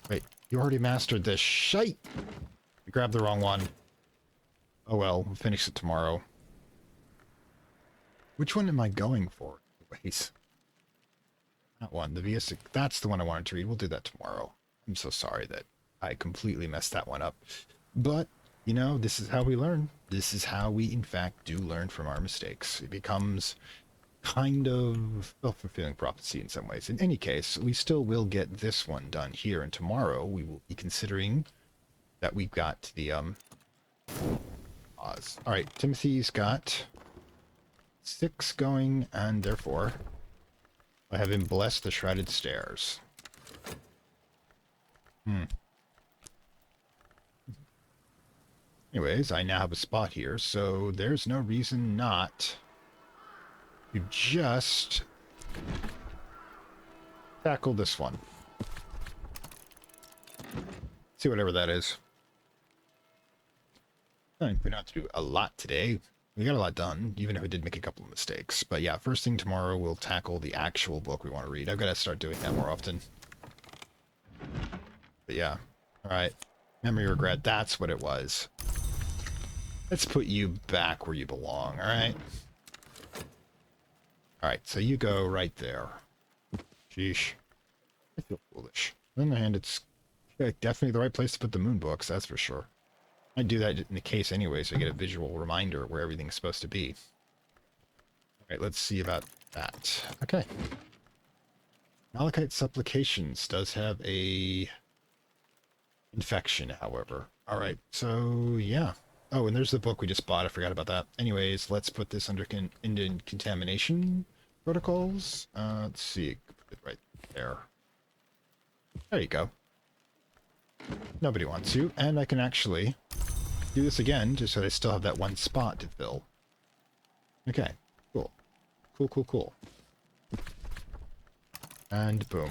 Wait, you already mastered this. Shite! You grabbed the wrong one. Oh well, we'll finish it tomorrow. Which one am I going for? Anyways, that one, the VS, that's the one I wanted to read. We'll do that tomorrow. I'm so sorry that I completely messed that one up. But, you know, this is how we learn. This is how we, in fact, do learn from our mistakes. It becomes kind of self-fulfilling prophecy in some ways. In any case, we still will get this one done here, and tomorrow we will be considering that we've got the Oz. All right, Timothy's got 6 going, and therefore I have him bless the shrouded stairs. Anyways, I now have a spot here, so there's no reason not to just tackle this one. See whatever that is. We don't have to do a lot today. We got a lot done, even if we did make a couple of mistakes. But yeah, first thing tomorrow, we'll tackle the actual book we want to read. I've got to start doing that more often. But yeah. Alright. Memory regret, that's what it was. Let's put you back where you belong, alright? Alright, so you go right there. Sheesh. I feel foolish. On the other hand, it's definitely the right place to put the moon books, that's for sure. I do that in the case anyway, so I get a visual reminder where everything's supposed to be. Alright, let's see about that. Okay. Malachite Supplications does have a infection, however. Alright, so yeah. Oh, and there's the book we just bought. I forgot about that. Anyways, let's put this under into contamination protocols. Let's see. Put it right there. There you go. Nobody wants to. And I can actually do this again, just so I still have that one spot to fill. Okay. Cool. Cool, cool, cool. And boom.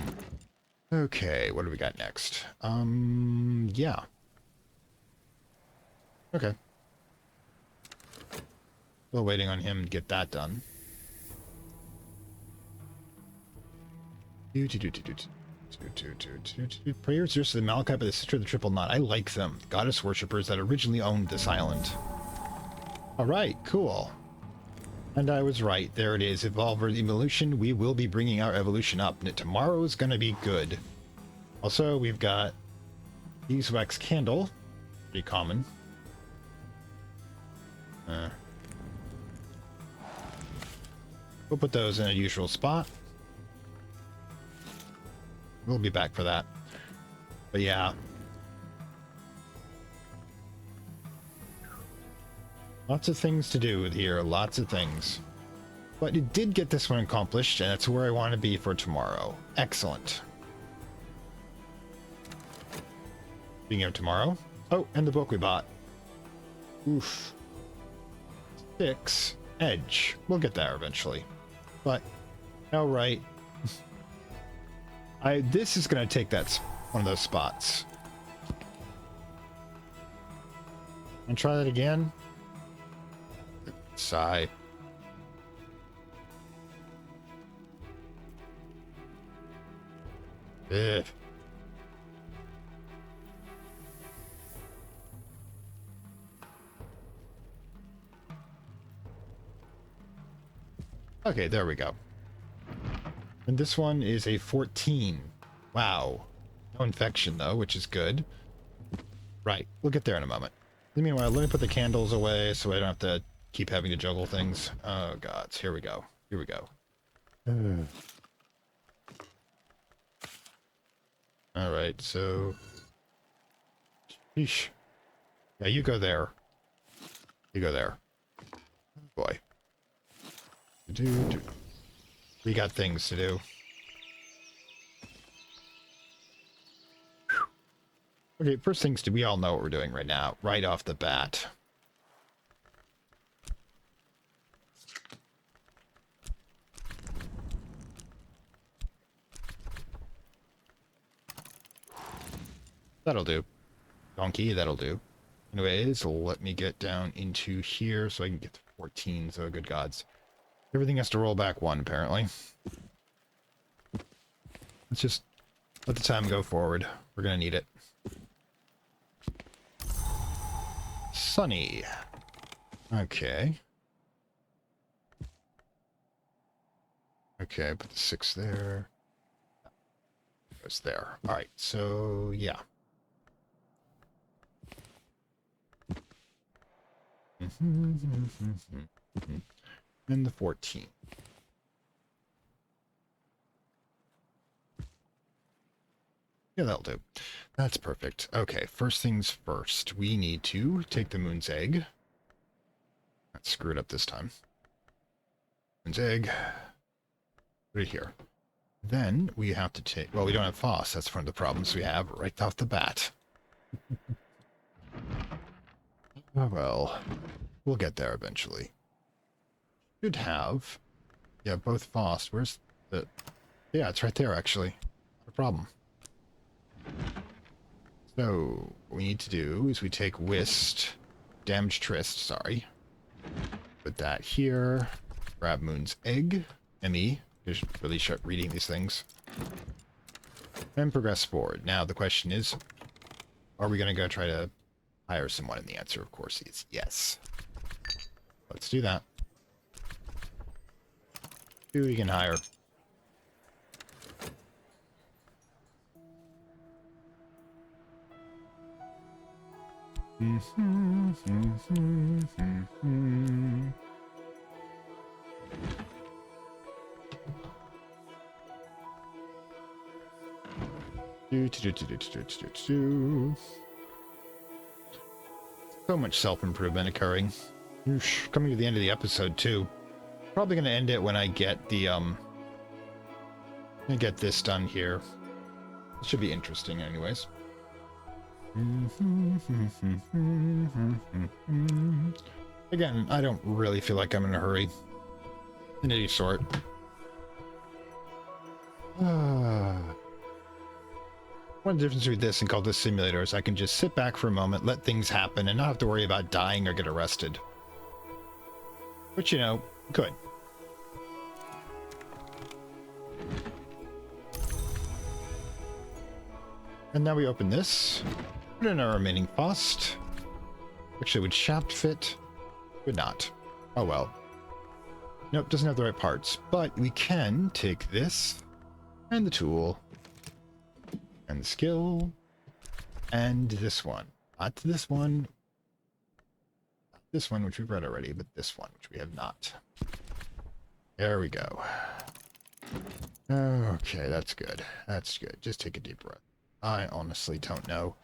Okay, what do we got next? Yeah. Okay. Still waiting on him to get that done. Prayers to the Malachite by the Sister of the Triple Knot. I like them. Goddess worshippers that originally owned this island. Alright, cool. And I was right. There it is. Evolver Evolution. We will be bringing our evolution up. And tomorrow is going to be good. Also, we've got beeswax candle. Pretty common. We'll put those in a usual spot. We'll be back for that. But yeah. Lots of things to do here. Lots of things. But it did get this one accomplished, and that's where I want to be for tomorrow. Excellent. Being here tomorrow. Oh, and the book we bought. Oof. 6. Edge. We'll get there eventually. But, alright. This is going to take that one of those spots. And try that again. Sigh. Ugh. Okay, there we go. And this one is a 14. Wow. No infection, though, which is good. Right. We'll get there in a moment. Meanwhile, let me put the candles away so I don't have to keep having to juggle things. Oh, gods. Here we go. Here we go. Alright, so... Sheesh. Yeah, you go there. You go there. Boy. We got things to do. Okay, first things we all know what we're doing right now, right off the bat. That'll do. Donkey, that'll do. Anyways, let me get down into here so I can get to 14, so good gods. Everything has to roll back 1, apparently. Let's just let the time go forward. We're gonna need it. Sunny. Okay. Okay, put the 6 there. It's there. All right, so yeah. And the 14. Yeah, that'll do. That's perfect. Okay, first things first. We need to take the moon's egg. Let's screw it up this time. Moon's egg. Put it here. Then we have to take... Well, we don't have Foss. That's one of the problems we have right off the bat. Oh, well. We'll get there eventually. Should have... Yeah, both Foss. Where's the... Yeah, it's right there, actually. No problem. So, what we need to do is we take Whist, Damaged Tryst, sorry. Put that here. Grab Moon's Egg, ME. You should really start reading these things. And progress forward. Now, the question is, are we going to go try to hire someone? And the answer, of course, is yes. Let's do that. Who we can hire? So much self-improvement occurring. Coming to the end of the episode too. Probably gonna end it when I get the get this done here. It should be interesting anyways. Again, I don't really feel like I'm in a hurry. In any sort. One of the differences with this and Cultist Simulator is I can just sit back for a moment, let things happen, and not have to worry about dying or get arrested. But, you know, good. And now we open this. Put in our remaining Faust. Actually, would Shaft fit? Would not. Oh well. Nope, doesn't have the right parts. But we can take this, and the tool, and the skill, and this one. Not this one. Not this one, which we've read already, but this one, which we have not. There we go. Okay, that's good. That's good. Just take a deep breath. I honestly don't know.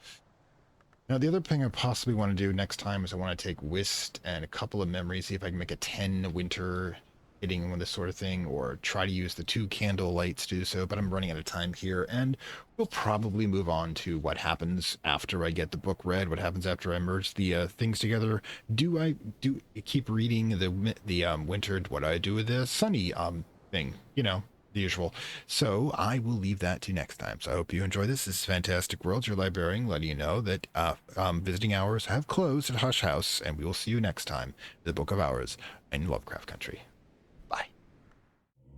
Now, the other thing I possibly want to do next time is I want to take Whist and a couple of memories, see if I can make a 10 winter hitting with this sort of thing, or try to use the 2 candle lights to do so, but I'm running out of time here, and we'll probably move on to what happens after I get the book read, what happens after I merge the things together. Do I keep reading the wintered, what do I do with the sunny thing, you know, the usual. So I will leave that to next time. So I hope you enjoy this. This is Fantastic Worlds, your librarian, letting you know that visiting hours have closed at Hush House, and we will see you next time in the Book of Hours in Lovecraft Country. Bye.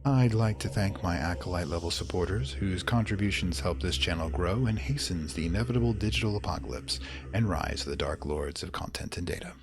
I'd like to thank my Acolyte level supporters, whose contributions help this channel grow and hastens the inevitable digital apocalypse and rise of the Dark Lords of Content and Data.